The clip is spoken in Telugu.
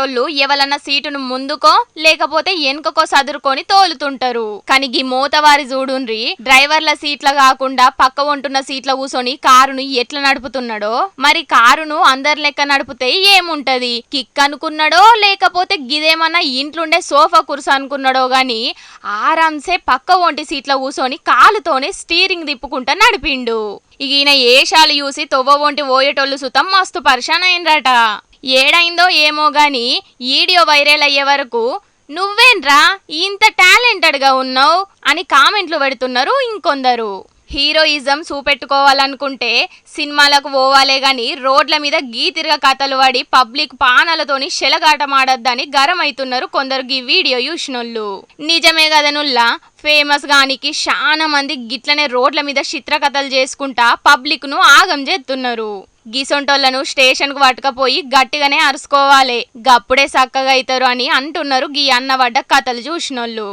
పోయేటోళ్ళు ఎవలన్నా సీటును ముందుకో లేకపోతే వెనుకకో సదురుకొని తోలుతుంటారు. కానీ గీ మోతవారి చూడుండ్రి డ్రైవర్ల సీట్ల కాకుండా పక్క ఉంటున్న సీట్ల కూసొని కారును ఎట్లా నడుపుతున్నాడో. మరి కారును అందరి లెక్క నడిపితే ఏముంటది, కిక్ అనుకున్నాడో లేకపోతే గిదేమన్నా ఇంట్లుండే సోఫా కుర్స అనుకున్నాడో గాని ఆరాంసే పక్క ఒంటి సీట్ల కూసొని కాలుతోనే స్టీరింగ్ తిప్పుకుంటా నడిపిండు. ఈయన ఏషాలు చూసి తొవ్వ ఒంటి పోయేటోళ్ళు సుతం మస్తు పరిశాన్ అయినరట. ఏడైందో ఏమో గాని వీడియో వైరల్ అయ్యే వరకు నువ్వేంట్రా ఇంత టాలెంటెడ్ గా ఉన్నావు అని కామెంట్లు పెడుతున్నారు ఇంకొందరు. హీరోయిజం చూపెట్టుకోవాలనుకుంటే సినిమాలకు పోవాలే గాని రోడ్ల మీద గీతిరగ కథలు పడి పబ్లిక్ పానాలతోని శెలగాటమాడద్దని గరం అవుతున్నారు కొందరు ఈ వీడియో చూసినోళ్ళు. నిజమే కదనుల్లా ఫేమస్ గానికి చాలా మంది గిట్లనే రోడ్ల మీద చిత్రకథలు చేసుకుంటా పబ్లిక్ ను ఆగం చేస్తున్నారు. గిసొంటోళ్లను స్టేషన్ కు పట్టుకపోయి గట్టిగానే అరుసుకోవాలి, గప్పుడే చక్కగా అవుతారు అని అంటున్నారు గీ అన్నవడ్డ కథలు చూసినోళ్ళు.